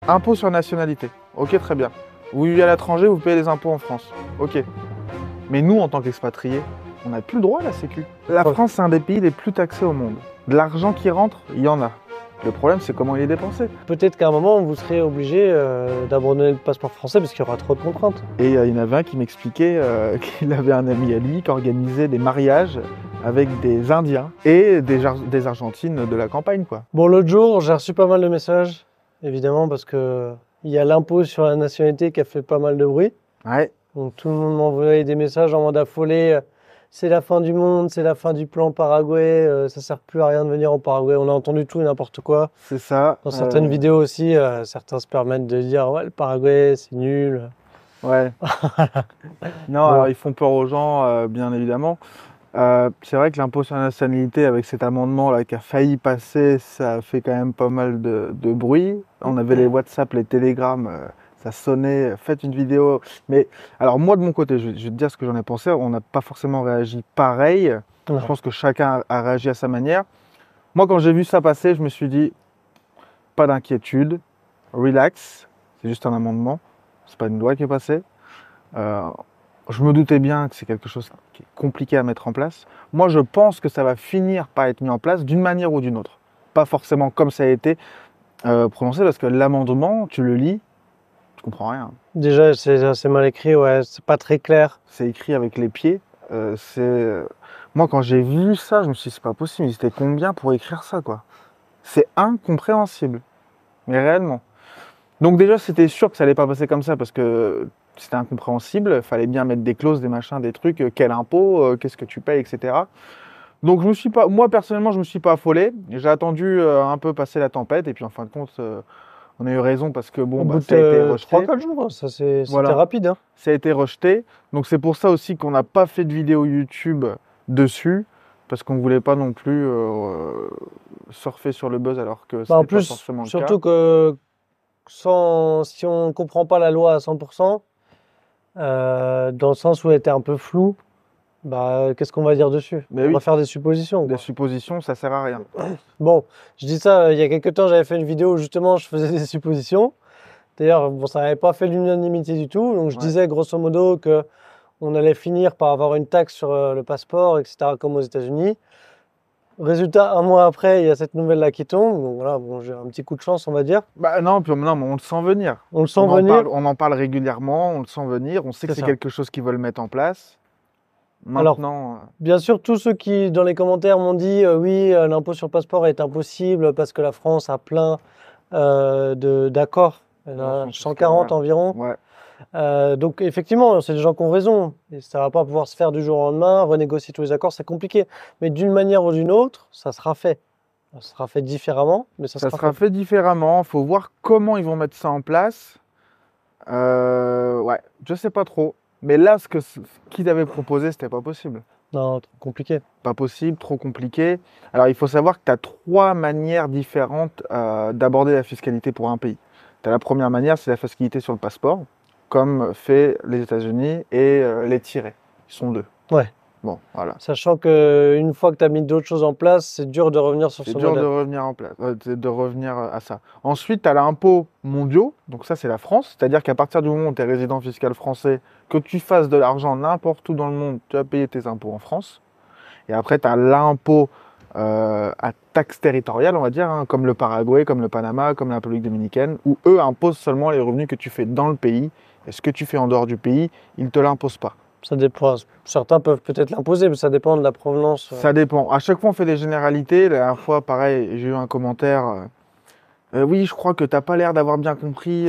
Impôt sur nationalité. Ok, très bien. Vous vivez à l'étranger, vous payez les impôts en France. Ok. Mais nous, en tant qu'expatriés, on n'a plus le droit à la sécu. La France, c'est un des pays les plus taxés au monde. De l'argent qui rentre, il y en a. Le problème, c'est comment il est dépensé. Peut-être qu'à un moment, vous serez obligé d'abandonner le passeport français parce qu'il y aura trop de contraintes. Et il y en avait un qui m'expliquait qu'il avait un ami à lui qui organisait des mariages avec des Indiens et des Argentines de la campagne, quoi. Bon, l'autre jour, j'ai reçu pas mal de messages, évidemment, parce que il y a l'impôt sur la nationalité qui a fait pas mal de bruit. Ouais. Donc tout le monde m'envoyait des messages en mode affolé. C'est la fin du monde, c'est la fin du plan Paraguay, ça sert plus à rien de venir au Paraguay. On a entendu tout et n'importe quoi. C'est ça. Dans certaines vidéos aussi, certains se permettent de dire ouais, le Paraguay, c'est nul. Ouais. Non, Bon. alors ils font peur aux gens, bien évidemment. C'est vrai que l'impôt sur la nationalité, avec cet amendement-là qui a failli passer, ça a fait quand même pas mal de bruit. On avait les WhatsApp, les Telegram, ça sonnait, faites une vidéo. Mais alors moi, de mon côté, je vais te dire ce que j'en ai pensé. On n'a pas forcément réagi pareil. Ouais. Je pense que chacun a réagi à sa manière. Moi, quand j'ai vu ça passer, je me suis dit, pas d'inquiétude, relax, c'est juste un amendement, c'est pas une loi qui est passée. Je me doutais bien que c'est quelque chose qui est compliqué à mettre en place. Moi, je pense que ça va finir par être mis en place d'une manière ou d'une autre. Pas forcément comme ça a été prononcé, parce que l'amendement, tu le lis, tu comprends rien. Déjà, c'est assez mal écrit, ouais, c'est pas très clair. C'est écrit avec les pieds. Moi, quand j'ai vu ça, je me suis dit, c'est pas possible. Ils étaient combien pour écrire ça, quoi? C'est incompréhensible, mais réellement. Donc déjà, c'était sûr que ça allait pas passer comme ça, parce que c'était incompréhensible. Il fallait bien mettre des clauses, des machins, des trucs. Quel impôt, qu'est-ce que tu payes, etc. Donc moi personnellement, je me suis pas affolé. J'ai attendu un peu passer la tempête, et puis en fin de compte, on a eu raison, parce que bon, Au bout ça a été de rejeté. 3-4 jours, c'était Voilà. rapide. Hein. Ça a été rejeté. Donc c'est pour ça aussi qu'on n'a pas fait de vidéo YouTube dessus, parce qu'on voulait pas non plus surfer sur le buzz, alors que Bah, en c'était pas plus, forcément le surtout cas. que si on ne comprend pas la loi à 100%, dans le sens où elle était un peu floue, bah, qu'est-ce qu'on va dire dessus? Mais On oui. va faire des suppositions. Des Quoi. suppositions, ça sert à rien. Bon, je dis ça, il y a quelques temps, j'avais fait une vidéo où justement je faisais des suppositions. D'ailleurs, bon, ça n'avait pas fait l'unanimité du tout. Donc je Ouais. disais grosso modo que on allait finir par avoir une taxe sur le passeport, etc., comme aux États-Unis. Résultat, un mois après, il y a cette nouvelle-là qui tombe. Donc voilà, bon, j'ai un petit coup de chance, on va dire. Bah non, non, mais on le sent venir. On le sent venir. On en parle régulièrement, on le sent venir, on sait que C'est c'est ça. quelque chose qu'ils veulent mettre en place. Alors, Maintenant, bien sûr, tous ceux qui, dans les commentaires, m'ont dit oui, l'impôt sur le passeport est impossible parce que la France a plein d'accords. Elle a 140 environ. ouais. Donc, effectivement, c'est des gens qui ont raison. Et ça ne va pas pouvoir se faire du jour au lendemain, renégocier tous les accords, c'est compliqué. Mais d'une manière ou d'une autre, ça sera fait. Ça sera fait différemment, mais ça sera fait. fait différemment. Il faut voir comment ils vont mettre ça en place. Ouais, je sais pas trop. Mais là, ce qu'ils avaient proposé, c'était pas possible. Non, trop compliqué. Pas possible, trop compliqué. Alors, il faut savoir que tu as trois manières différentes d'aborder la fiscalité pour un pays. Tu as la première manière, c'est la fiscalité sur le passeport, comme fait les États-Unis, et les tirets. Ils sont deux. Ouais. Bon, voilà. Sachant qu'une fois que tu as mis d'autres choses en place, c'est dur de revenir sur ce C'est dur modèle. de revenir en place, de revenir à ça. Ensuite, tu as l'impôt mondiaux, donc ça c'est la France, c'est-à-dire qu'à partir du moment où tu es résident fiscal français, que tu fasses de l'argent n'importe où dans le monde, tu vas payer tes impôts en France. Et après, tu as l'impôt à taxe territoriale, on va dire, hein, comme le Paraguay, comme le Panama, comme la République dominicaine, où eux imposent seulement les revenus que tu fais dans le pays. Et ce que tu fais en dehors du pays, ils ne te l'imposent pas. Ça dépend. Certains peuvent peut-être l'imposer, mais ça dépend de la provenance. Ça dépend. À chaque fois, on fait des généralités. La dernière fois, pareil, j'ai eu un commentaire. Oui, je crois que tu n'as pas l'air d'avoir bien compris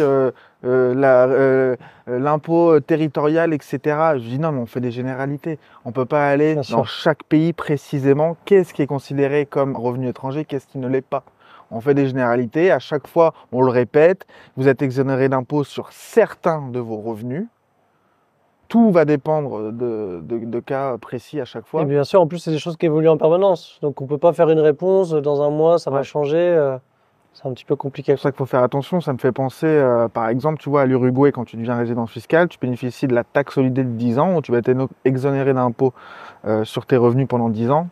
l'impôt territorial, etc. Je dis non, mais on fait des généralités. On ne peut pas aller Bien dans sûr. chaque pays précisément qu'est-ce qui est considéré comme revenu étranger, qu'est-ce qui ne l'est pas. On fait des généralités. À chaque fois, on le répète. Vous êtes exonéré d'impôts sur certains de vos revenus. Tout va dépendre de cas précis à chaque fois. Et bien sûr, en plus, c'est des choses qui évoluent en permanence. Donc, on ne peut pas faire une réponse dans un mois, ça va Ouais. changer. C'est un petit peu compliqué. C'est pour ça qu'il faut faire attention. Ça me fait penser, par exemple, tu vois, à l'Uruguay, quand tu deviens résident fiscal, tu bénéficies de la taxe solidaire de 10 ans, où tu vas être exonéré d'impôts sur tes revenus pendant 10 ans,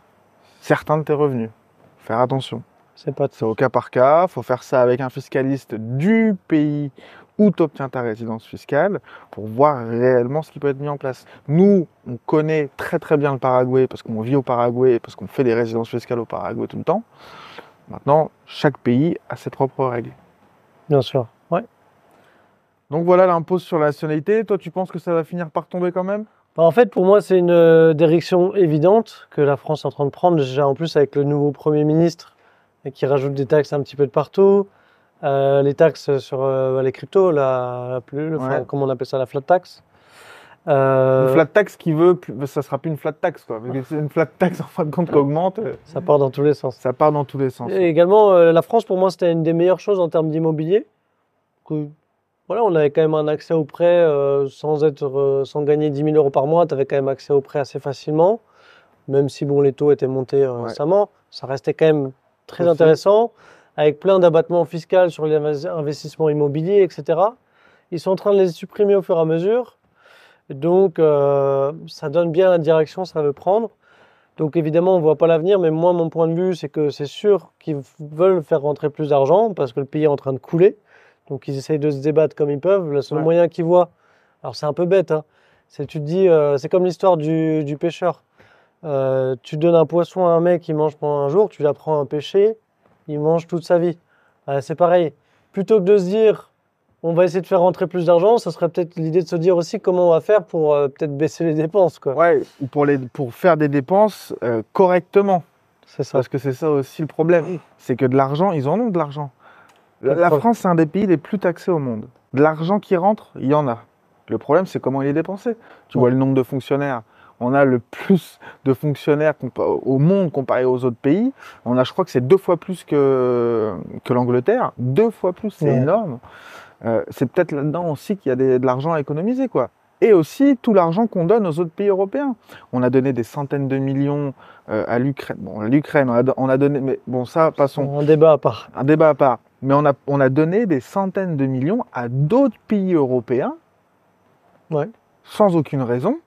certains de tes revenus. Faire attention. C'est pas C'est au cas par cas. Il faut faire ça avec un fiscaliste du pays où tu obtiens ta résidence fiscale pour voir réellement ce qui peut être mis en place. Nous, on connaît très très bien le Paraguay parce qu'on vit au Paraguay et parce qu'on fait des résidences fiscales au Paraguay tout le temps. Maintenant, chaque pays a ses propres règles. bien sûr. Ouais. Donc voilà l'impôt sur la nationalité. Toi, tu penses que ça va finir par tomber quand même? Bah, en fait, pour moi, c'est une direction évidente que la France est en train de prendre. Déjà, en plus, avec le nouveau Premier ministre qui rajoute des taxes un petit peu de partout. Les taxes sur les cryptos, Ouais. comment on appelle ça, la flat tax. Une Euh, flat tax qui veut, ça sera plus une flat tax, quoi. Parce que c'est une flat tax en fin de compte qui augmente, Ça part dans tous les sens. ça part dans tous les sens. Et également, la France, pour moi, c'était une des meilleures choses en termes d'immobilier. Que, voilà, on avait quand même un accès au prêt sans gagner 10 000 euros par mois. Tu avais quand même accès au prêt assez facilement. Même si bon, les taux étaient montés Ouais. récemment, ça restait quand même très Aussi. intéressant, avec plein d'abattements fiscaux sur les investissements immobiliers, etc. Ils sont en train de les supprimer au fur et à mesure. Donc, ça donne bien la direction, ça veut prendre. Donc, évidemment, on ne voit pas l'avenir, mais moi, mon point de vue, c'est que c'est sûr qu'ils veulent faire rentrer plus d'argent parce que le pays est en train de couler. Donc, ils essayent de se débattre comme ils peuvent. Le seul Ouais. moyen qu'ils voient, alors c'est un peu bête, hein, c'est tu te dis, c'est comme l'histoire du pêcheur. Tu donnes un poisson à un mec, il mange pendant un jour, tu l'apprends à pêcher, il mange toute sa vie. C'est pareil. Plutôt que de se dire, on va essayer de faire rentrer plus d'argent, ça serait peut-être l'idée de se dire aussi comment on va faire pour peut-être baisser les dépenses, quoi. Ouais, ou pour faire des dépenses correctement. C'est ça. Parce que c'est ça aussi le problème. C'est que de l'argent, ils en ont de l'argent. La problème. France, c'est un des pays les plus taxés au monde. De l'argent qui rentre, il y en a. Le problème, c'est comment il est dépensé. Tu Ouais. vois le nombre de fonctionnaires. On a le plus de fonctionnaires au monde comparé aux autres pays. On a, je crois que c'est 2 fois plus que l'Angleterre. 2 fois plus, c'est Ouais. énorme. C'est peut-être là-dedans aussi qu'il y a de l'argent à économiser, quoi. Et aussi tout l'argent qu'on donne aux autres pays européens. On a donné des centaines de millions à l'Ukraine. Bon, l'Ukraine, on a donné, mais bon, ça, passons. Un débat à part. Un débat à part. Mais on a donné des centaines de millions à d'autres pays européens Ouais. sans aucune raison.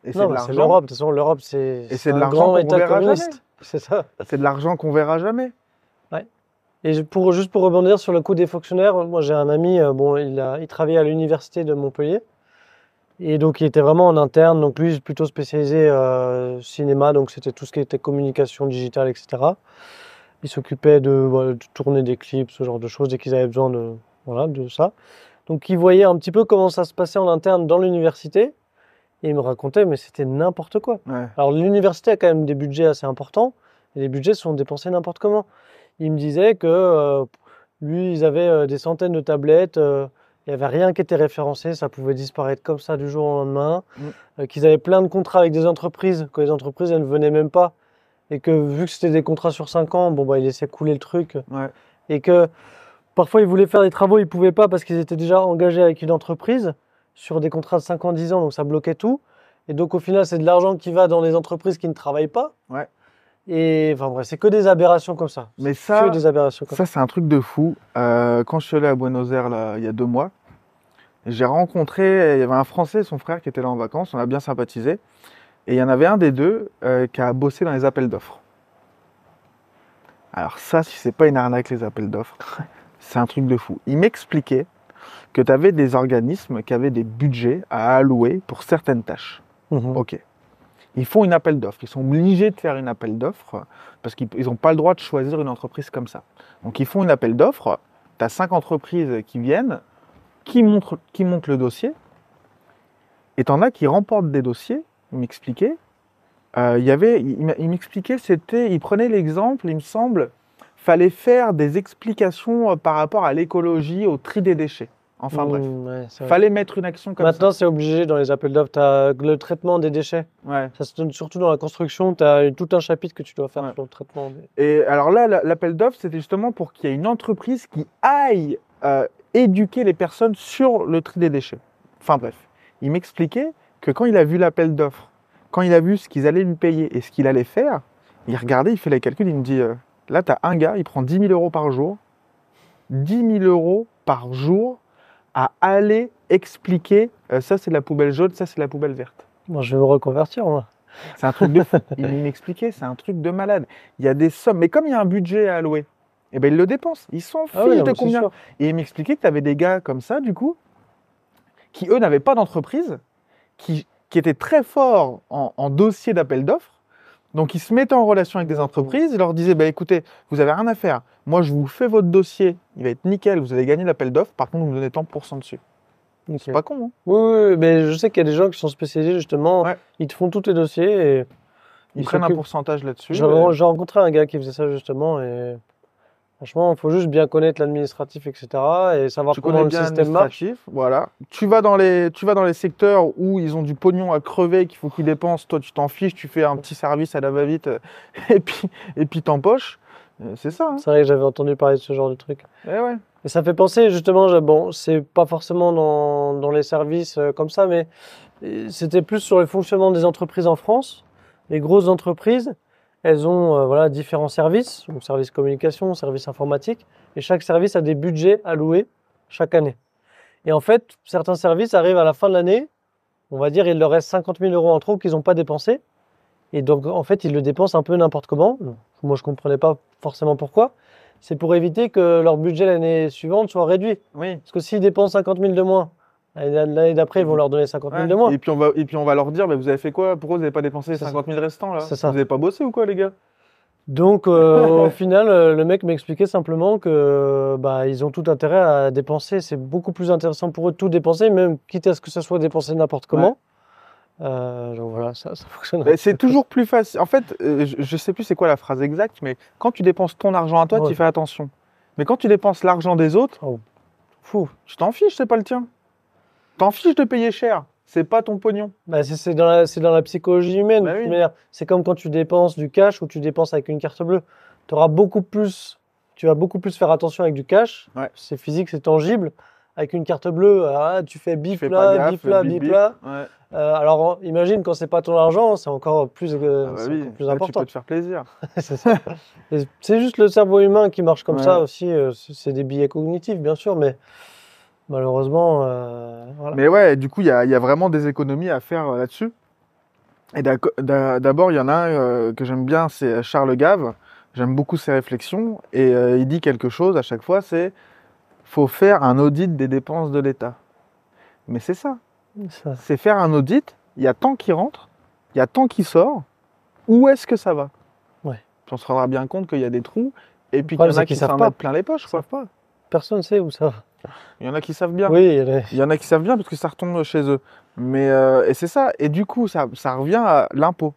Et c'est Non, de bah, c'est l'argent. l'Europe. De toute façon, l'Europe, c'est Et c'est de un l'argent grand qu'on État reverra communiste. C'est ça. C'est de l'argent qu'on verra jamais. Et juste pour rebondir sur le coût des fonctionnaires, moi j'ai un ami, bon, il travaillait à l'université de Montpellier. Et donc il était vraiment en interne, donc lui plutôt spécialisé cinéma, donc c'était tout ce qui était communication digitale, etc. Il s'occupait voilà, de tourner des clips, ce genre de choses, dès qu'ils avaient besoin voilà, de ça. Donc il voyait un petit peu comment ça se passait en interne dans l'université. Et il me racontait, mais c'était n'importe quoi. Ouais. Alors l'université a quand même des budgets assez importants, et les budgets sont dépensés n'importe comment. Il me disait que lui, ils avaient des centaines de tablettes, il n'y avait rien qui était référencé, ça pouvait disparaître comme ça du jour au lendemain, qu'ils avaient plein de contrats avec des entreprises, que les entreprises elles ne venaient même pas, et que vu que c'était des contrats sur 5 ans, bon, bah, ils laissaient couler le truc, Ouais. et que parfois ils voulaient faire des travaux, ils ne pouvaient pas parce qu'ils étaient déjà engagés avec une entreprise sur des contrats de 5 ans, 10 ans, donc ça bloquait tout. Et donc au final, c'est de l'argent qui va dans les entreprises qui ne travaillent pas. Ouais. Et enfin bref, c'est que des aberrations comme ça. Mais Que ça, des aberrations comme ça. ça c'est un truc de fou. Quand je suis allé à Buenos Aires là, il y a 2 mois, j'ai rencontré, il y avait un Français et son frère qui étaient là en vacances, on a bien sympathisé. Et il y en avait un des deux qui a bossé dans les appels d'offres. Alors ça, si c'est pas une arnaque les appels d'offres, c'est un truc de fou. Il m'expliquait que tu avais des organismes qui avaient des budgets à allouer pour certaines tâches. Mhm. Ok. Ils font une appel d'offres. Ils sont obligés de faire une appel d'offres parce qu'ils n'ont pas le droit de choisir une entreprise comme ça. Donc ils font une appel d'offres. Tu as 5 entreprises qui viennent, qui montent le dossier. Et tu en as qui remportent des dossiers. Il m'expliquait. Il m'expliquait, il prenait l'exemple, il me semble, fallait faire des explications par rapport à l'écologie, au tri des déchets. Enfin bref, Ouais, c'est vrai. fallait mettre une action comme Maintenant, c'est obligé dans les appels d'offres. Tu as le traitement des déchets. ça. Ouais. Ça se donne surtout dans la construction. Tu as tout un chapitre que tu dois faire Ouais. sur le traitement. Et alors là, l'appel d'offres, c'était justement pour qu'il y ait une entreprise qui aille éduquer les personnes sur le tri des déchets. Enfin bref, il m'expliquait que quand il a vu l'appel d'offres, quand il a vu ce qu'ils allaient lui payer et ce qu'il allait faire, il regardait, il fait les calculs, il me dit, là, tu as un gars, il prend 10 000 euros par jour, 10 000 euros par jour à aller expliquer, ça c'est la poubelle jaune, ça c'est la poubelle verte. Moi, je vais me reconvertir, moi. C'est un truc de fou. Il m'expliquait, c'est un truc de malade. Il y a des sommes, mais comme il y a un budget à allouer, eh ben ils le dépensent. Ils s'en fichent Ah oui, non, de mais c'est combien. sûr. Et il m'expliquait que tu avais des gars comme ça, du coup, qui eux n'avaient pas d'entreprise, qui étaient très forts en dossier d'appel d'offres. Donc ils se mettaient en relation avec des entreprises, ils leur disaient bah, écoutez, vous avez rien à faire. Moi je vous fais votre dossier, il va être nickel, vous allez gagner l'appel d'offres, par contre vous me donnez tant pour cent dessus. Ok. C'est pas con, hein. Oui, oui, oui, mais je sais qu'il y a des gens qui sont spécialisés justement, Ouais. ils te font tous tes dossiers et Ils ils prennent un s'occupent. pourcentage là-dessus. J'ai rencontré un gars qui faisait ça justement et franchement, il faut juste bien connaître l'administratif, etc. et savoir Tu comment connais le bien système marche. l'administratif, voilà. Tu vas dans les secteurs où ils ont du pognon à crever, qu'il faut qu'ils dépensent. Toi, tu t'en fiches, tu fais un petit service à la va-vite et puis t'empoches. C'est ça, hein. C'est vrai que j'avais entendu parler de ce genre de truc. Eh ouais. Et ça fait penser justement, bon, c'est pas forcément dans les services comme ça, mais c'était plus sur le fonctionnement des entreprises en France. Les grosses entreprises, elles ont voilà, différents services, donc service communication, service informatique, et chaque service a des budgets alloués chaque année. Et en fait, certains services arrivent à la fin de l'année, on va dire, il leur reste 50 000 euros en trop qu'ils n'ont pas dépensés. Et donc, en fait, ils le dépensent un peu n'importe comment. Moi, je ne comprenais pas forcément pourquoi. C'est pour éviter que leur budget l'année suivante soit réduit. Oui. Parce que s'ils dépensent 50 000 de moins, l'année d'après, ils vont leur donner 50 000 Ouais. de moins. Et puis on va leur dire, bah, vous avez fait quoi? Pourquoi vous n'avez pas dépensé les C'est 50 000 restants là? C'est ça. Vous n'avez pas bossé ou quoi, les gars? Donc, au final, le mec m'expliquait simplement que bah, ils ont tout intérêt à dépenser. C'est beaucoup plus intéressant pour eux de tout dépenser, même quitte à ce que ça soit dépensé n'importe comment. Donc voilà, ça fonctionne. Bah, c'est toujours plus facile. En fait, je sais plus c'est quoi la phrase exacte, mais quand tu dépenses ton argent à toi, Ouais. tu fais attention. Mais quand tu dépenses l'argent des autres, Oh. fou, tu t'en fiches, c'est pas le tien. T'en fiches de payer cher, c'est pas ton pognon. Bah, c'est dans la psychologie humaine. Bah de toute oui. manière. C'est comme quand tu dépenses du cash ou tu dépenses avec une carte bleue. Tu vas beaucoup plus faire attention avec du cash. Ouais. C'est physique, c'est tangible. Avec une carte bleue, tu fais Tu bif fais pas là, gaffe, bif là, bip, bip bip. là. Ouais. Alors imagine quand c'est pas ton argent, c'est encore plus, Ah bah c'est oui, encore plus là, tu important. peux te faire plaisir. C'est ça. Et c'est juste le cerveau humain qui marche comme Ouais. ça aussi. C'est des biais cognitifs, bien sûr, mais malheureusement, voilà. Mais ouais, du coup, il y a vraiment des économies à faire là-dessus. Et d'abord, il y en a un que j'aime bien, c'est Charles Gave. J'aime beaucoup ses réflexions. Et il dit quelque chose à chaque fois, c'est faut faire un audit des dépenses de l'État. Mais c'est ça. Ça- C'est faire un audit, il y a tant qui rentre, il y a tant qui sort, où est-ce que ça va? Ouais. Puis on se rendra bien compte qu'il y a des trous, et puis qu'il y problème, en c'est a qu'ils qui savent s'en pas. mettent plein les poches, Ils quoi. savent pas. Personne ne sait où ça va. Il y en a qui savent bien. Oui, Il y en a qui savent bien parce que ça retombe chez eux. Mais et c'est ça. Et du coup, ça revient à l'impôt.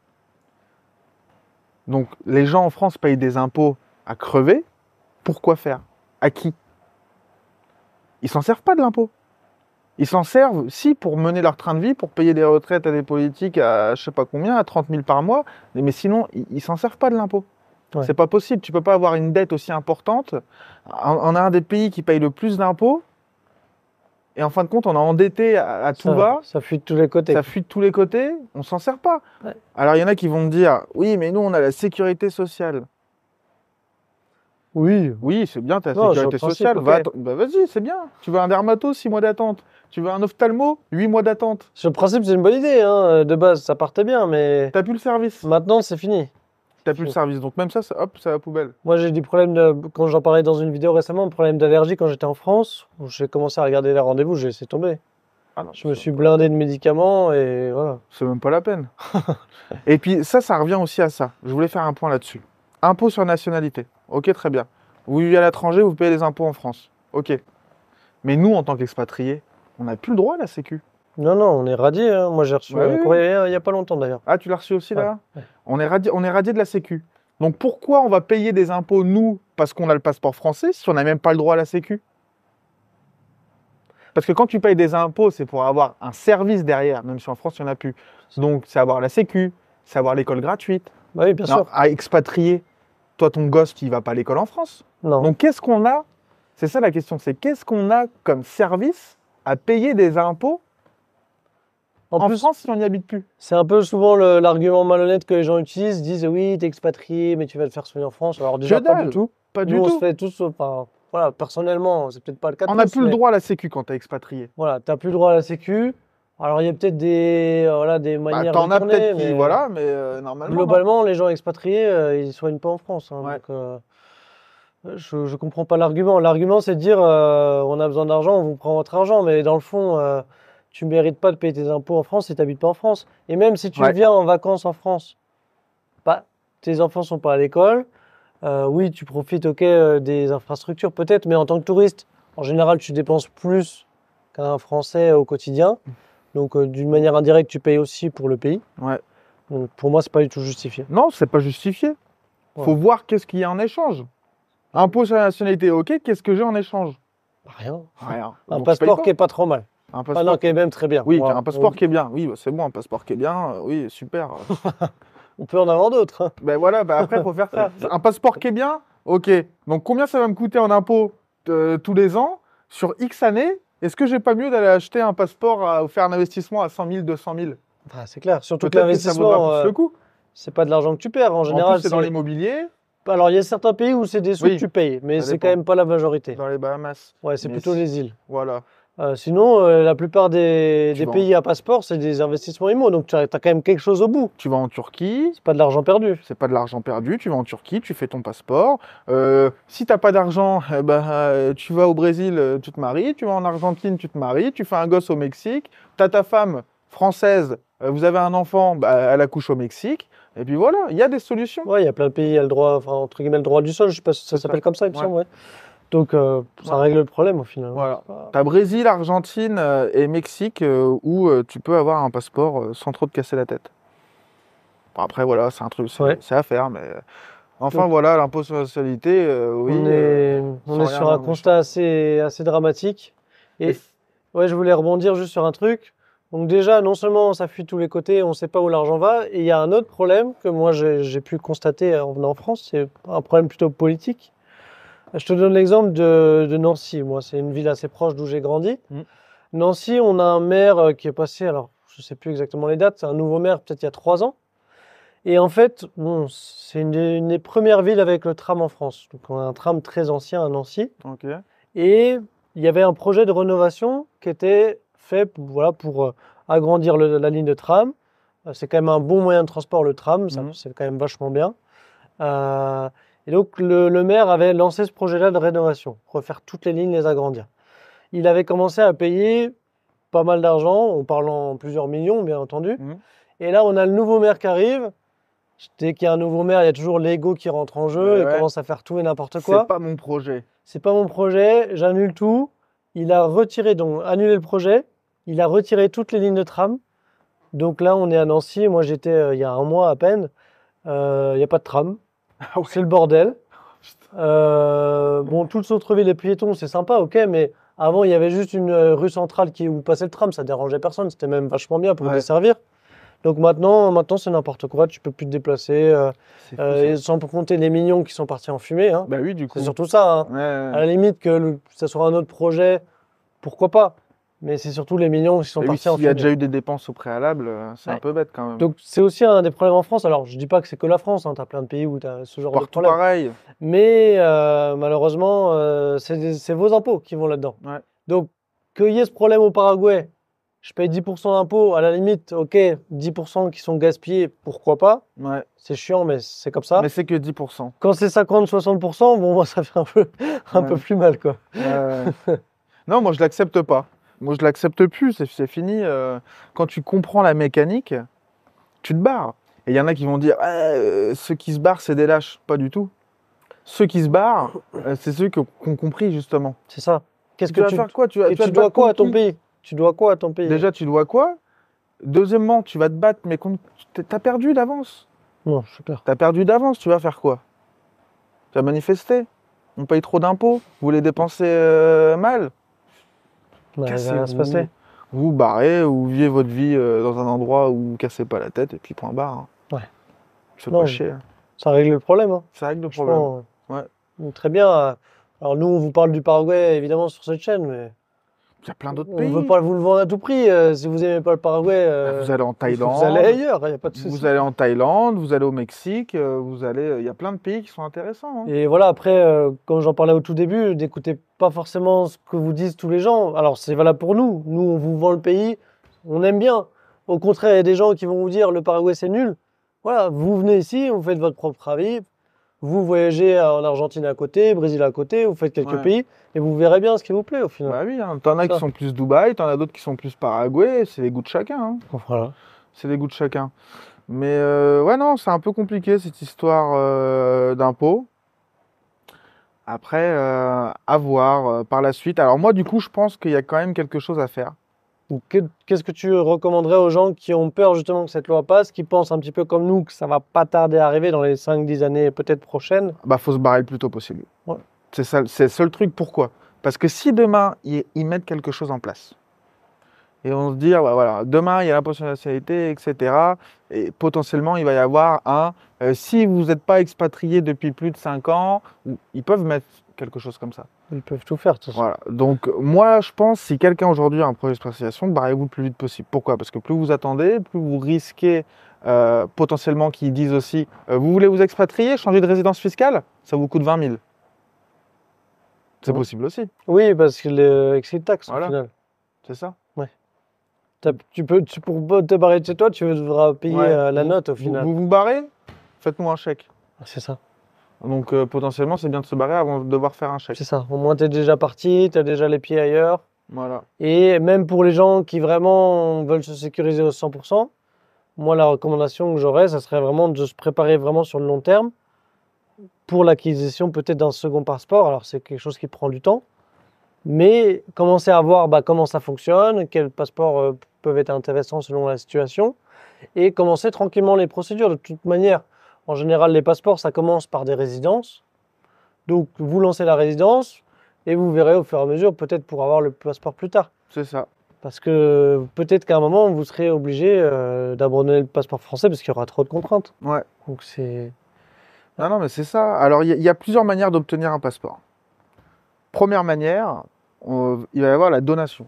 Donc les gens en France payent des impôts à crever. Pourquoi faire? À qui? Ils s'en servent pas de l'impôt. Ils s'en servent, si, pour mener leur train de vie, pour payer des retraites à des politiques à je sais pas combien, à 30 000 par mois. Mais sinon, ils s'en servent pas de l'impôt. Ouais. C'est pas possible. Tu peux pas avoir une dette aussi importante. On a un des pays qui paye le plus d'impôts. Et en fin de compte, on est endetté à tout va. Ça fuit de tous les côtés. Ça fuit de tous les côtés. On s'en sert pas. Ouais. Alors, il y en a qui vont me dire, oui, mais nous, on a la sécurité sociale. Oui. Oui, c'est bien ta Non, sécurité sur le principe, sociale. ok. Bah, vas-y, c'est bien. Tu veux un dermato, 6 mois d'attente. Tu veux un ophtalmo, 8 mois d'attente. Sur le principe, c'est une bonne idée. Hein. De base, ça partait bien, mais T'as plus le service. maintenant, c'est fini. T'as plus le service. Donc même ça, hop, c'est à la poubelle. Moi, j'ai des problèmes quand j'en parlais dans une vidéo récemment, problème d'allergie quand j'étais en France, où j'ai commencé à regarder les rendez-vous, j'ai laissé tomber. Ah non, Je me suis blindé de médicaments et voilà. c'est même pas la peine. Et puis ça revient aussi à ça. Je voulais faire un point là-dessus. Impôt sur nationalité. Ok, très bien. Vous vivez à l'étranger, vous payez les impôts en France. Ok. Mais nous, en tant qu'expatriés, on n'a plus le droit à la Sécu. Non, non, on est radié. Hein. Moi, j'ai reçu Ouais, un oui. courrier il n'y a pas longtemps d'ailleurs. Ah, tu l'as reçu aussi là? Ouais. On est radié de la Sécu. Donc pourquoi on va payer des impôts, nous, parce qu'on a le passeport français, si on n'a même pas le droit à la Sécu? Parce que quand tu payes des impôts, c'est pour avoir un service derrière, même si en France, il n'y en a plus. Donc c'est avoir la Sécu, c'est avoir l'école gratuite. Bah oui, bien Non, sûr. à expatrier, toi, ton gosse, qui ne va pas à l'école en France. Non. Donc qu'est-ce qu'on a? C'est ça la question, c'est qu'est-ce qu'on a comme service à payer des impôts en plus, France si on n'y habite plus? c'est un peu souvent l'argument malhonnête que les gens utilisent, ils disent oui, t'es expatrié, mais tu vas te faire soigner en France. Alors déjà, Que pas dalle. du tout. Pas du Nous, on se tout. fait tous, enfin, voilà, personnellement, c'est peut-être pas le cas de On n'a tous, plus le mais droit à la Sécu quand tu es expatrié. voilà, t'as plus le droit à la Sécu. Alors, il y a peut-être des Bah, manières t'en de as tourner, peut-être qui, mais voilà, mais normalement, non. globalement, les gens expatriés, ils ne soignent pas en France, hein, Ouais. donc, je ne comprends pas l'argument. L'argument, c'est de dire on a besoin d'argent, on vous prend votre argent, mais dans le fond, tu ne mérites pas de payer tes impôts en France si tu n'habites pas en France. Et même si tu Ouais. viens en vacances en France, bah, tes enfants ne sont pas à l'école. Oui, tu profites des infrastructures peut-être, mais en tant que touriste, en général, tu dépenses plus qu'un Français au quotidien. Donc, d'une manière indirecte, tu payes aussi pour le pays. Ouais. Donc, pour moi, c'est pas du tout justifié. Non, c'est pas justifié. Faut Voilà. voir qu'est-ce qu'il y a en échange. Impôt sur la nationalité, ok, qu'est-ce que j'ai en échange? Rien. Rien. Un Donc je paye passeport pas. qui est pas trop mal. Un Enfin, passeport non, qui est même très bien. Oui, On, un passeport qui est bien. Oui, bah, c'est bon, un passeport qui est bien. Oui, super. on peut en avoir d'autres, hein. Ben voilà, ben après, il faut faire ça. Un passeport qui est bien, ok. Donc combien ça va me coûter en impôts tous les ans sur X années? Est-ce que j'ai pas mieux d'aller acheter un passeport ou faire un investissement à 100 000, 200 000? Ah, c'est clair. Surtout que Peut-être que ça vaudra l'investissement, plus le coup. c'est pas de l'argent que tu perds. En En plus, général, c'est dans l'immobilier. Alors, il y a certains pays où c'est des sous que Oui, tu payes, mais ça c'est quand dépend. même pas la majorité. Dans les Bahamas. Ouais, c'est Mais plutôt les îles. Voilà. Sinon, la plupart des Tu vas en- pays à passeport, c'est des investissements immo, donc tu as quand même quelque chose au bout. Tu vas en Turquie, C'est pas de l'argent perdu. c'est pas de l'argent perdu. Tu vas en Turquie, tu fais ton passeport. Si t'as pas d'argent, tu vas au Brésil, tu te maries. Tu vas en Argentine, tu te maries. Tu fais un gosse au Mexique. T'as ta femme française, vous avez un enfant, elle accouche au Mexique. Et puis voilà, il y a des solutions. Ouais, il y a plein de pays, il y a le droit, enfin, entre guillemets, le droit du sol, je sais pas si ça C'est ça. s'appelle comme ça, il me Ouais. semble, ouais. Donc, ça Ouais. règle le problème au final. Voilà. C'est pas- T'as Brésil, Argentine et Mexique où tu peux avoir un passeport sans trop te casser la tête. Bon, après, voilà, c'est un truc, Ouais. c'est à faire, mais enfin, Donc, voilà, l'impôt sur la socialité, oui. on sans est rien sur un méchant. constat assez dramatique. Et Et ouais, je voulais rebondir juste sur un truc. Donc déjà, non seulement ça fuit de tous les côtés, on ne sait pas où l'argent va, et il y a un autre problème que moi j'ai pu constater en venant en France, c'est un problème plutôt politique. Je te donne l'exemple de Nancy. Moi, c'est une ville assez proche d'où j'ai grandi. Mm. Nancy, on a un maire qui est passé, alors je ne sais plus exactement les dates, c'est un nouveau maire peut-être il y a 3 ans. Et en fait, bon, c'est une des premières villes avec le tram en France. Donc on a un tram très ancien à Nancy. Ok. Et il y avait un projet de rénovation qui était fait voilà, pour agrandir la ligne de tram. C'est quand même un bon moyen de transport, le tram, Mhm. c'est quand même vachement bien. Euh, et donc le maire avait lancé ce projet-là de rénovation, refaire toutes les lignes, les agrandir. Il avait commencé à payer pas mal d'argent, en parlant plusieurs millions, bien entendu. Mhm. Et là, on a le nouveau maire qui arrive. Dès qu'il y a un nouveau maire, il y a toujours l'ego qui rentre en jeu et Ouais. commence à faire tout et n'importe quoi. C'est pas mon projet. C'est pas mon projet, j'annule tout. Il a retiré, donc annulé le projet. Il a retiré toutes les lignes de tram. Donc là, on est à Nancy. Moi, j'étais il y a un mois à peine. Il n'y a pas de tram. Ah ouais. C'est le bordel. Bon, tout le centre-ville est piéton, c'est sympa, ok, mais avant, il y avait juste une rue centrale où passait le tram, ça dérangeait personne. C'était même vachement bien pour Ouais. desservir. Donc maintenant c'est n'importe quoi. Tu peux plus te déplacer. C'est fou, Et ça. sans compter les millions qui sont partis en fumée, hein. Bah oui, du coup. C'est surtout ça, hein. Ouais, ouais. À la limite que ça soit un autre projet, pourquoi pas. Mais c'est surtout les millions qui sont Et oui, partis en s'il y a fumée. déjà eu des dépenses au préalable, c'est un Ouais. peu bête quand même. Donc c'est aussi un des problèmes en France. Alors je dis pas que c'est que la France, hein. Tu as plein de pays où tu as ce genre de Partout problème. pareil. Mais malheureusement, c'est vos impôts qui vont là-dedans. Ouais. Donc qu'il y ait ce problème au Paraguay, je paye 10% d'impôts, à la limite, ok, 10% qui sont gaspillés, pourquoi pas. Ouais. C'est chiant, mais c'est comme ça. Mais c'est que 10%. Quand c'est 50-60%, bon, moi, ça fait un peu Ouais. plus mal, quoi. Ouais. Non, moi je l'accepte pas. Moi je l'accepte plus, c'est fini. Quand tu comprends la mécanique, tu te barres. Et il y en a qui vont dire ceux qui se barrent, c'est des lâches. Pas du tout. Ceux qui se barrent, c'est ceux qui ont compris justement. C'est ça. Qu'est-ce Tu que vas faire quoi? Tu vas et te tu dois battre quoi à contre ton qui? pays? Tu dois quoi à ton pays? Déjà, tu dois quoi? Deuxièmement, tu vas te battre, mais t'as perdu d'avance. Non, je suis clair. T'as perdu d'avance, tu vas faire quoi? Tu vas manifester? On paye trop d'impôts? Vous les dépensez mal? Ouais, il va rien se Cassez-vous. passer. Vous vous barrez ou vivez votre vie dans un endroit où vous cassez pas la tête et puis point barre. Hein. Ouais. C'est Non, pas chier. Ça règle le problème, hein. Ça règle le problème. Franchement, Ouais. donc, très bien. Alors nous, on vous parle du Paraguay, évidemment, sur cette chaîne, mais Il y a plein d'autres on pays. ne veut pas vous le vendre à tout prix. Si vous n'aimez pas le Paraguay, Vous allez en Thaïlande. vous allez ailleurs, il n'y a pas de souci. Vous allez en Thaïlande, vous allez au Mexique, il y a plein de pays qui sont intéressants. Hein. Et voilà, après, comme j'en parlais au tout début, n'écoutez pas forcément ce que vous disent tous les gens. Alors, c'est valable pour nous. Nous, on vous vend le pays. On aime bien. Au contraire, il y a des gens qui vont vous dire le Paraguay c'est nul. Voilà, vous venez ici, vous faites votre propre avis, vous voyagez en Argentine à côté, Brésil à côté, vous faites quelques Ouais. pays et vous verrez bien ce qui vous plaît au final. Bah oui, hein. T'en as qui Ça. sont plus Dubaï, t'en as d'autres qui sont plus Paraguay, c'est les goûts de chacun, hein. Voilà. C'est les goûts de chacun. Mais ouais, non, c'est un peu compliqué cette histoire d'impôts. Après, à voir par la suite. Alors moi, du coup, je pense qu'il y a quand même quelque chose à faire. Donc, qu'est-ce que tu recommanderais aux gens qui ont peur justement que cette loi passe, qui pensent un petit peu comme nous que ça va pas tarder à arriver dans les 5-10 années peut-être prochaines? Bah, faut se barrer le plus tôt possible. Ouais. C'est ça, c'est le seul truc. Pourquoi? Parce que si demain, ils mettent quelque chose en place, et on se dit, ah ouais, voilà, demain, il y a l'impôt sur la nationalité, etc. Et potentiellement, il va y avoir si vous n'êtes pas expatrié depuis plus de 5 ans, ils peuvent mettre quelque chose comme ça. Ils peuvent tout faire, de toute façon. Voilà. Donc, moi, je pense, si quelqu'un aujourd'hui a un projet d'expatriation, barrez-vous le plus vite possible. Pourquoi? Parce que plus vous attendez, plus vous risquez potentiellement qu'ils disent aussi, vous voulez vous expatrier, changer de résidence fiscale, ça vous coûte 20 000. C'est Ouais. possible aussi. Oui, parce que les exit tax Voilà. au final. C'est ça. Pour te barrer de chez toi, tu devras payer Ouais. la note au Vous final. vous barrez, faites-nous un chèque. C'est ça. Donc potentiellement, c'est bien de se barrer avant de devoir faire un chèque. C'est ça. Au moins, tu es déjà parti, tu as déjà les pieds ailleurs. Voilà. Et même pour les gens qui vraiment veulent se sécuriser au 100%, moi, la recommandation que j'aurais, ça serait vraiment de se préparer vraiment sur le long terme pour l'acquisition peut-être d'un second passeport. Alors, c'est quelque chose qui prend du temps. Mais commencer à voir comment ça fonctionne, quels passeports peuvent être intéressants selon la situation, et commencer tranquillement les procédures. De toute manière, en général, les passeports, ça commence par des résidences. Donc, vous lancez la résidence et vous verrez au fur et à mesure, peut-être pour avoir le passeport plus tard. C'est ça. Parce que peut-être qu'à un moment, vous serez obligé d'abandonner le passeport français parce qu'il y aura trop de contraintes. Ouais. Donc, c'est... Non, non, mais c'est ça. Alors, il y a plusieurs manières d'obtenir un passeport. Première manière, il va y avoir la donation.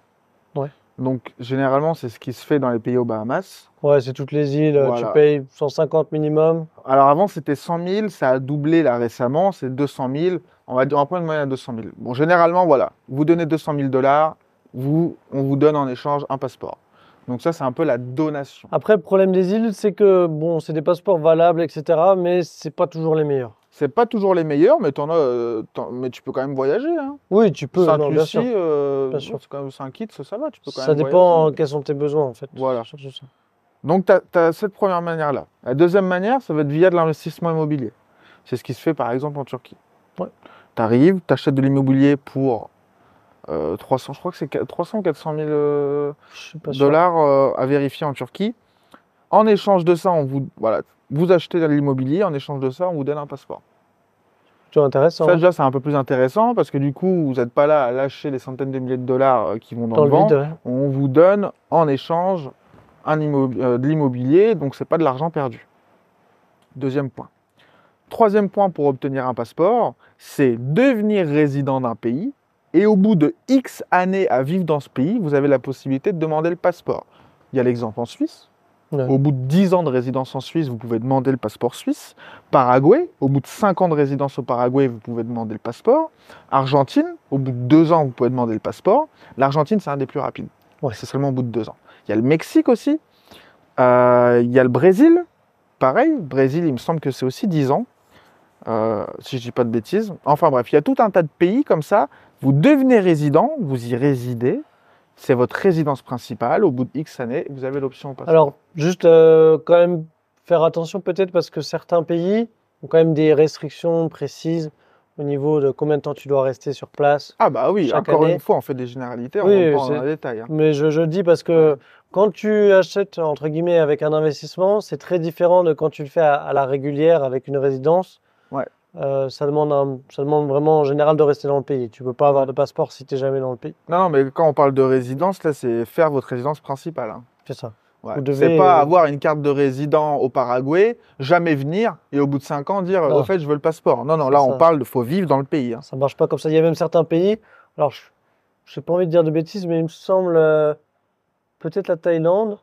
Ouais. Donc, généralement, c'est ce qui se fait dans les pays aux Bahamas. Ouais, c'est toutes les îles, Voilà. tu payes 150 minimum. Alors, avant, c'était 100 000, ça a doublé là récemment, c'est 200 000. On va prendre une moyenne à 200 000. Bon, généralement, voilà, vous donnez 200 000 $, on vous donne en échange un passeport. Donc, ça, c'est un peu la donation. Après, le problème des îles, c'est que, bon, c'est des passeports valables, etc., mais c'est pas toujours les meilleurs. C'est pas toujours les meilleurs, mais mais tu peux quand même voyager, hein. Oui, tu peux, non, bien sûr. Sainte-Lucie, Bien sûr. c'est quand même 5 kits, ça va, tu peux quand Ça même dépend voyager. quels sont tes besoins, en fait. Voilà. Surtout ça. Donc, tu as cette première manière-là. La deuxième manière, ça va être via de l'investissement immobilier. C'est ce qui se fait par exemple en Turquie. Ouais. Tu arrives, tu achètes de l'immobilier pour 300, je crois que c'est 300 ou 400 000 Je suis pas sûr. dollars à vérifier en Turquie. En échange de ça, vous achetez de l'immobilier, en échange de ça, on vous donne un passeport. Plutôt intéressant. Ça, déjà, c'est un peu plus intéressant parce que du coup, vous n'êtes pas là à lâcher les centaines de milliers de dollars qui vont dans Dans le le vent. vide, ouais. On vous donne en échange de l'immobilier, donc c'est pas de l'argent perdu. Deuxième point. Troisième point pour obtenir un passeport, c'est devenir résident d'un pays et au bout de X années à vivre dans ce pays, vous avez la possibilité de demander le passeport. Il y a l'exemple en Suisse. Ouais. Au bout de 10 ans de résidence en Suisse, vous pouvez demander le passeport suisse. Paraguay, au bout de 5 ans de résidence au Paraguay, vous pouvez demander le passeport. Argentine, au bout de 2 ans, vous pouvez demander le passeport. L'Argentine, c'est un des plus rapides. Ouais. C'est seulement au bout de 2 ans. Il y a le Mexique aussi. Il y a le Brésil. Pareil, le Brésil, il me semble que c'est aussi 10 ans. Si je dis pas de bêtises. Enfin bref, il y a tout un tas de pays comme ça. Vous devenez résident, vous y résidez. C'est votre résidence principale. Au bout de X années, vous avez l'option au passeport. Alors, juste quand même faire attention peut-être parce que certains pays ont quand même des restrictions précises au niveau de combien de temps tu dois rester sur place. Ah bah oui, chaque encore année. une fois, on fait des généralités, on Oui, ne rentre pas c'est- dans les détails, hein. Mais je le dis parce que quand tu achètes, entre guillemets, avec un investissement, c'est très différent de quand tu le fais à la régulière avec une résidence. Ouais. Ça demande vraiment en général de rester dans le pays. Tu peux pas avoir de passeport si tu n'es jamais dans le pays. Non, non, mais quand on parle de résidence, là, c'est faire votre résidence principale, hein. C'est ça. Ouais. Vous devez- C'est pas avoir une carte de résident au Paraguay, jamais venir et au bout de 5 ans dire Non. au fait je veux le passeport. Non, non, C'est là ça. on parle de faut vivre dans le pays, hein. Ça marche pas comme ça. Il y a même certains pays. Alors, je n'ai pas envie de dire de bêtises, mais il me semble peut-être la Thaïlande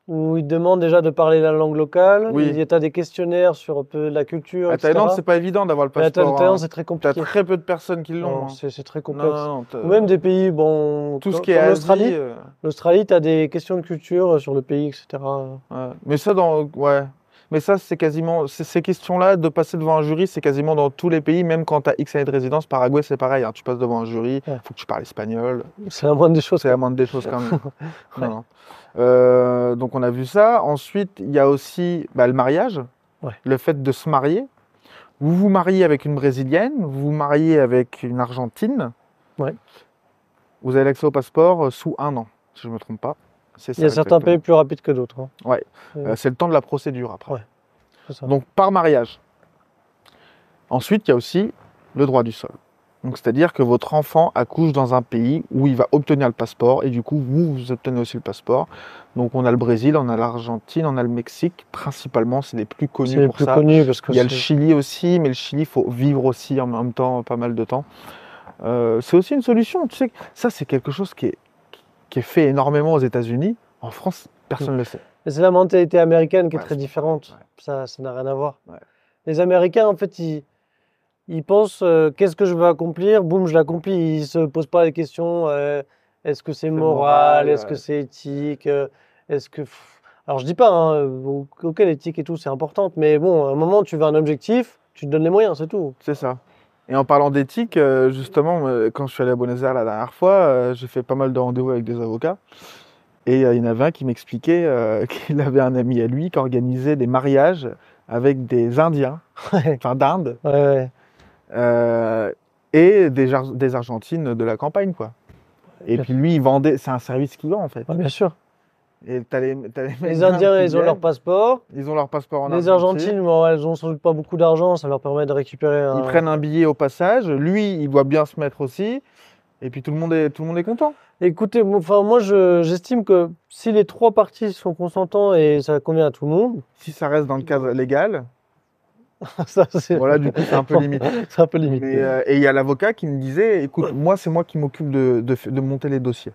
où ils te demandent déjà de parler la langue locale. Oui. Tu as des questionnaires sur un peu la culture, À etc. Thaïlande, c'est pas évident d'avoir le Mais la passeport. Thaïlande, Hein. c'est très T'as compliqué. très peu de personnes qui Non, l'ont. Hein. c'est très Non, complexe. non, Ou même des pays, tout ce comme qui est comme Asie. l'Australie. L'Australie, tu as des questions de culture sur le pays, etc. Ouais. Mais ça, ouais. Mais ça, c'est quasiment. Ces questions-là, de passer devant un jury, c'est quasiment dans tous les pays, même quand tu as X années de résidence. Paraguay, c'est pareil. Hein. Tu passes devant un jury, il Ouais. faut que tu parles espagnol. C'est la moindre des choses, C'est la quoi. moindre des choses quand même. Ouais. Non, non. Donc, on a vu ça. Ensuite, il y a aussi le mariage, Ouais. le fait de se marier. Vous vous mariez avec une Brésilienne, vous vous mariez avec une Argentine. Ouais. Vous avez l'accès au passeport sous 1 an, si je ne me trompe pas. C'est Il y a ça, certains exactement. pays plus rapides que d'autres. Hein. Ouais. Ouais. C'est le temps de la procédure après. Ouais, c'est ça. Donc, par mariage. Ensuite, il y a aussi le droit du sol. Donc, c'est-à-dire que votre enfant accouche dans un pays où il va obtenir le passeport et du coup, vous obtenez aussi le passeport. Donc, on a le Brésil, on a l'Argentine, on a le Mexique. Principalement, c'est les plus C'est connus les pour plus ça. connus parce que Il y a le c'est. Chili aussi, mais le Chili, il faut vivre aussi en même temps pas mal de temps. C'est aussi une solution. Tu sais, ça, c'est quelque chose qui est fait énormément aux États-Unis. En France, personne ne le sait. Mais c'est la mentalité américaine qui est Ouais, très c'est différente. ouais. Ça n'a rien à voir. Ouais. Les Américains, en fait, ils pensent qu'est-ce que je veux accomplir, boum, je l'accomplis. Ils se posent pas les questions est-ce que c'est moral, est-ce que c'est éthique, est-ce que. Alors je dis pas, hein, ok, l'éthique et tout, c'est importante, mais bon, à un moment, tu veux un objectif, tu te donnes les moyens, c'est tout. C'est ça. Et en parlant d'éthique, justement, quand je suis allé à Buenos Aires la dernière fois, j'ai fait pas mal de rendez-vous avec des avocats. Et il y en avait un qui m'expliquait qu'il avait un ami à lui qui organisait des mariages avec des Indiens, Ouais, enfin d'Inde, ouais. et des Argentines de la campagne, quoi. Et Bien puis lui, il vendait, c'est un service qu'il vend en fait. Ouais, bien sûr. Et t'as les mecs Les d'Inde Indiens, qui ils ont leur viennent, passeport. ils ont leur passeport en Les Argentine. Argentines, bon, elles ont sans doute pas beaucoup d'argent, ça leur permet de récupérer Ils un. prennent un billet au passage. Lui, il doit bien se mettre aussi. Et puis tout le monde est content. Écoutez, moi, j'estime que si les trois parties sont consentants et ça convient à tout le monde, Si ça reste dans le cadre légal, ça, c'est voilà, du coup, c'est un peu limite. c'est un peu limite. Mais, et il y a l'avocat qui me disait, écoute, moi, c'est moi qui m'occupe de monter les dossiers.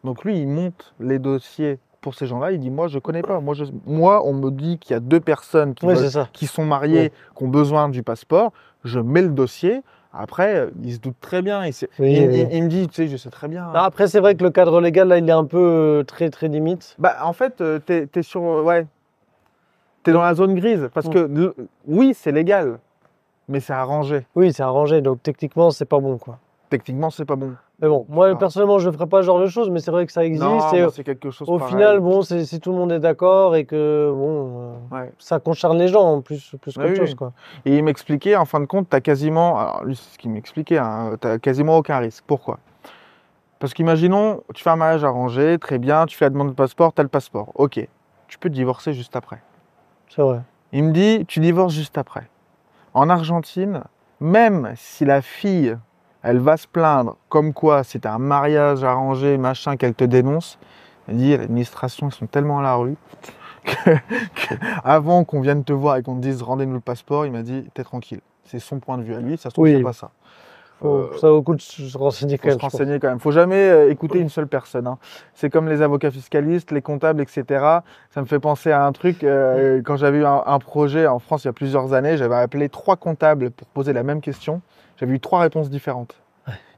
Donc lui, il monte les dossiers pour ces gens-là. Il dit, moi, je connais pas. Moi, on me dit qu'il y a 2 personnes Oui, c'est ça. qui sont mariées, qui ont besoin du passeport. Je mets le dossier. Après, il se doute très bien. Oui, Il oui. me dit, tu sais, je sais très bien. Non, après, c'est vrai que le cadre légal, là, il est un peu très, très limite. Bah, en fait, t'es sur, ouais, t'es dans la zone grise. Parce que, oui, c'est légal, mais c'est arrangé. Oui, c'est arrangé, donc techniquement, c'est pas bon, quoi. Techniquement, c'est pas bon. Mais bon, moi, Ah. personnellement, je ne ferais pas ce genre de choses, mais c'est vrai que ça existe. Non, Et moi, c'est quelque chose au pareil. final, bon, si tout le monde est d'accord et que, bon, Ouais. ça concerne les gens, plus Ouais, qu'autre oui, chose, oui. quoi. Et il m'expliquait, en fin de compte, t'as quasiment, alors lui, c'est ce qu'il m'expliquait, hein, t'as quasiment aucun risque. Pourquoi? Parce qu'imaginons, tu fais un mariage arrangé, très bien, tu fais la demande de passeport, t'as le passeport. Ok, tu peux te divorcer juste après. C'est vrai. Il me dit, tu divorces juste après. En Argentine, même si la fille, elle va se plaindre, comme quoi c'est un mariage arrangé, machin, qu'elle te dénonce, il dit, l'administration, ils sont tellement à la rue que avant qu'on vienne te voir et qu'on te dise rendez-nous le passeport, il m'a dit, t'es tranquille. C'est son point de vue à lui, ça se trouve, Oui. c'est pas ça. Ça vaut le coup de se renseigner Faut quand se même. je pense. renseigner quand même. Faut jamais écouter une seule personne. Hein. C'est comme les avocats fiscalistes, les comptables, etc. Ça me fait penser à un truc. Quand j'avais eu un projet en France il y a plusieurs années, j'avais appelé 3 comptables pour poser la même question. J'avais eu 3 réponses différentes.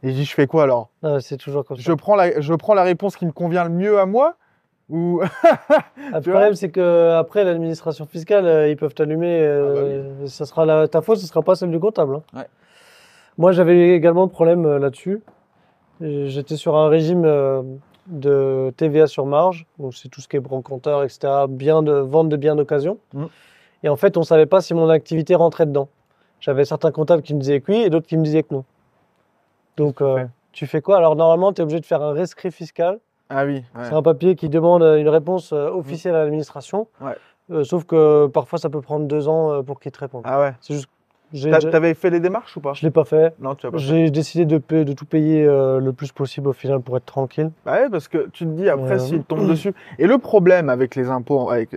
Et je dis, je fais quoi alors? Ah, c'est toujours comme Je ça. prends la réponse qui me convient le mieux à moi ou Le tu problème, c'est que après l'administration fiscale, ils peuvent t'allumer. oui. Ça sera ta faute, ce sera pas celle du comptable. Hein. Ouais. Moi, j'avais également le problème là-dessus. J'étais sur un régime de TVA sur marge, donc c'est tout ce qui est brocanteur, etc., vente de biens d'occasion. Et en fait, on savait pas si mon activité rentrait dedans. J'avais certains comptables qui me disaient que oui et d'autres qui me disaient que non. Donc, tu fais quoi? Alors, normalement, tu es obligé de faire un rescrit fiscal. Ah oui. Ouais. C'est un papier qui demande une réponse officielle à l'administration. Ouais. Sauf que parfois, ça peut prendre 2 ans pour qu'ils te répondent. Ah ouais. C'est juste. T'avais fait les démarches ou pas? Je l'ai pas fait. Non, tu as pas fait. J'ai décidé de tout payer le plus possible au final pour être tranquille. Bah ouais, parce que tu te dis après s'ils te tombent Euh, dessus. Et le problème avec les impôts, avec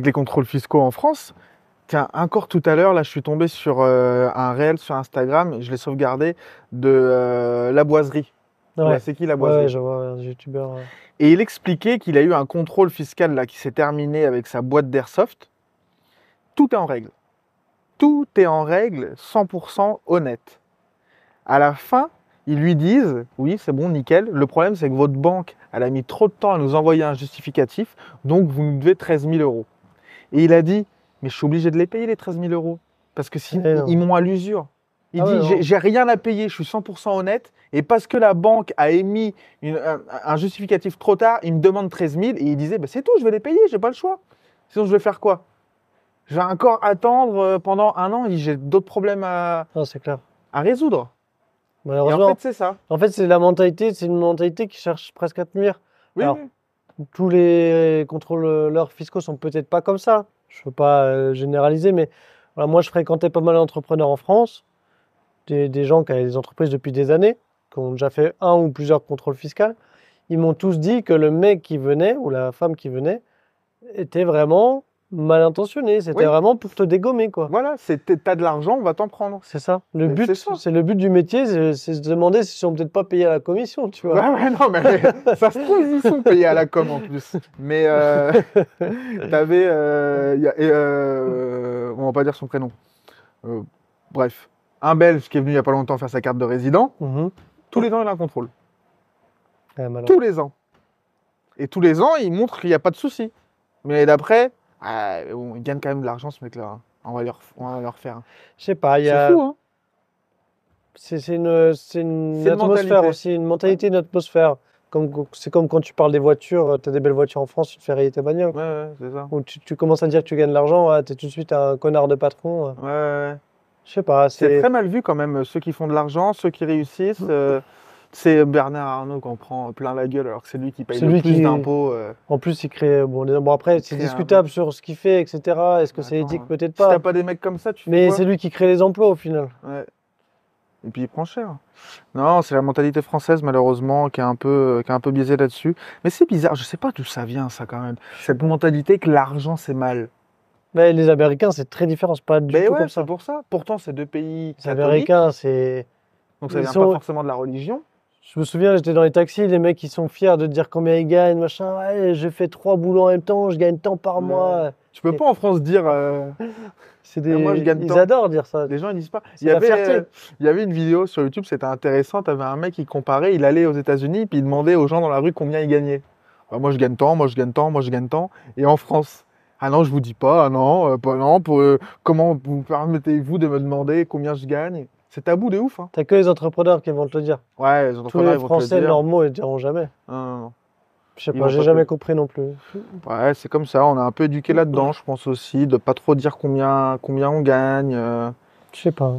les contrôles fiscaux en France, tiens, encore tout à l'heure, là, je suis tombé sur un réel sur Instagram, je l'ai sauvegardé, de la boiserie. Tu vois, Ouais. c'est qui la Ouais, boiserie? ouais, je vois, un youtubeur. Et il expliquait qu'il a eu un contrôle fiscal là, qui s'est terminé avec sa boîte d'airsoft. Tout est en règle. Tout est en règle, 100% honnête. À la fin, ils lui disent, oui, c'est bon, nickel. Le problème, c'est que votre banque, elle a mis trop de temps à nous envoyer un justificatif, donc vous nous devez 13 000 euros. Et il a dit, mais je suis obligé de les payer les 13 000 euros, parce que sinon, Eh non. ils m'ont à l'usure. Il Ah ouais, dit, non. j'ai rien à payer, je suis 100% honnête, et parce que la banque a émis un justificatif trop tard, il me demande 13 000, et il disait, bah, c'est tout, je vais les payer, j'ai pas le choix. Sinon, je vais faire quoi? Je vais encore attendre pendant un an, il dit, j'ai d'autres problèmes Non, c'est clair. à résoudre. Et en Malheureusement. fait, c'est ça. En fait, c'est la mentalité, c'est une mentalité qui cherche presque à te nuire. Oui, Alors, oui. tous les contrôleurs fiscaux sont peut-être pas comme ça. Je veux pas généraliser, mais voilà, moi, je fréquentais pas mal d'entrepreneurs en France, des gens qui avaient des entreprises depuis des années, qui ont déjà fait un ou plusieurs contrôles fiscaux. Ils m'ont tous dit que le mec qui venait ou la femme qui venait était vraiment mal intentionné. C'était Oui. vraiment pour te dégommer, quoi. Voilà, t'as de l'argent, on va t'en prendre. C'est ça. Le Mais but, c'est ça. c'est le but du métier, c'est se demander s'ils sont peut-être pas payés à la commission, tu vois. Ouais, ouais, non, mais ça se trouve, ils sont payés à la com en plus. Mais t'avais. On va pas dire son prénom. Bref, un Belge qui est venu il y a pas longtemps faire sa carte de résident. Mhm. Tous les ans, il a un contrôle. Malheureusement. Tous les ans. Et tous les ans, il montre qu'il n'y a pas de souci. Mais d'après, bon, il gagne quand même de l'argent, ce mec-là. Hein. On va leur faire. Je sais pas, il y C'est a. fou, hein? C'est une C'est une atmosphère mentalité. aussi, une mentalité, une atmosphère. C'est comme quand tu parles des voitures, tu as des belles voitures en France, tu te fais rayer ta bagnole. Ouais, ouais, c'est ça. Ou tu commences à dire que tu gagnes de l'argent, tu es tout de suite un connard de patron. Ouais, ouais. Je sais pas, C'est c'est. très mal vu quand même, ceux qui font de l'argent, ceux qui réussissent. C'est Bernard Arnault qu'on prend plein la gueule alors que c'est lui qui paye C'est le lui plus qui- d'impôts. En plus, il crée. Bon après, c'est crée un discutable sur ce qu'il fait, etc. Est-ce que c'est Attends, éthique? Peut-être Si t'as pas. pas des mecs comme ça, tu fais Mais quoi? c'est lui qui crée les emplois au final. Ouais. Et puis il prend cher. Non, c'est la mentalité française malheureusement qui est un peu biaisée là-dessus. Mais c'est bizarre, je sais pas d'où ça vient ça quand même. Cette mentalité que l'argent c'est mal. Mais les Américains, c'est très différent, c'est pas du Mais tout ouais, comme c'est ça. pour ça. Pourtant c'est deux pays Les catholiques, Américains, c'est. donc ça ils vient sont- pas forcément de la religion. Je me souviens, j'étais dans les taxis, les mecs ils sont fiers de dire combien ils gagnent, machin. Ouais, je fais 3 boulots en même temps, je gagne tant par Ouais. mois. Tu peux Et- pas en France dire C'est Mais moi, je gagne Ils tant. adorent dire ça. les gens ils disent pas. C'est la fierté. Il y avait une vidéo sur YouTube, c'était intéressant. T'avais un mec qui comparait, il allait aux États-Unis puis il demandait aux gens dans la rue combien ils gagnaient. Bah, moi je gagne tant, moi je gagne tant, moi je gagne tant. Et en France, ah non je vous dis pas, ah non, pas non. Comment vous permettez-vous de me demander combien je gagne? C'est tabou de ouf. Hein. T'as que les entrepreneurs qui vont te le dire. Ouais, les Tous entrepreneurs les ils vont te le Français dire. normaux, ils te diront jamais. Non, non, non. Je sais Ils pas, vont j'ai pas te jamais le- compris non plus. Ouais, c'est comme ça. On a un peu éduqué là-dedans, je pense aussi, de pas trop dire combien on gagne. Je sais pas,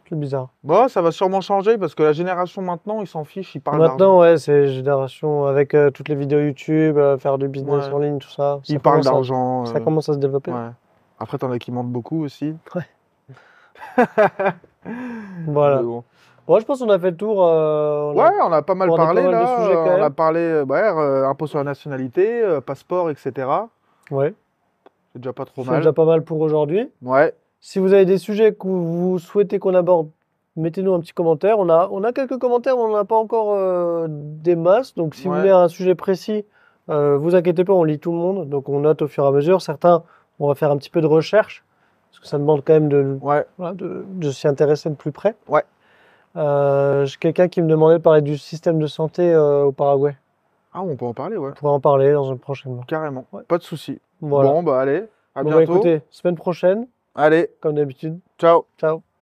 c'est bizarre. Bon, ça va sûrement changer parce que la génération maintenant, ils s'en fichent, ils parlent d'argent. Maintenant, ouais, c'est génération avec toutes les vidéos YouTube, faire du business Ouais. en ligne, tout ça. Ils parlent commence à- d'argent. Ça commence à se développer. Ouais. Après, t'en as qui mentent beaucoup aussi. Voilà. Mais bon. Bon, je pense qu'on a fait le tour. Ouais, on a pas mal abordé parlé pas mal de là. sujets, quand On a même. parlé impôt sur la nationalité, passeport, etc. Ouais, C'est déjà pas trop c'est mal. déjà pas mal pour aujourd'hui. Ouais. Si vous avez des sujets que vous souhaitez qu'on aborde, mettez-nous un petit commentaire. On a quelques commentaires, mais on n'en a pas encore des masses. Donc, si vous Ouais. voulez un sujet précis, vous inquiétez pas, on lit tout le monde. Donc, on note au fur et à mesure. Certains, on va faire un petit peu de recherche, parce que ça demande quand même Ouais. de s'y intéresser de plus près. Ouais. J'ai quelqu'un qui me demandait de parler du système de santé au Paraguay. Ah, on peut en parler, ouais. On pourrait en parler dans un prochain mois. Carrément. Ouais. Pas de souci. Voilà. Bon, bah allez. À Bon, bah, bientôt. écoutez, semaine prochaine, Allez. comme d'habitude. Ciao. Ciao.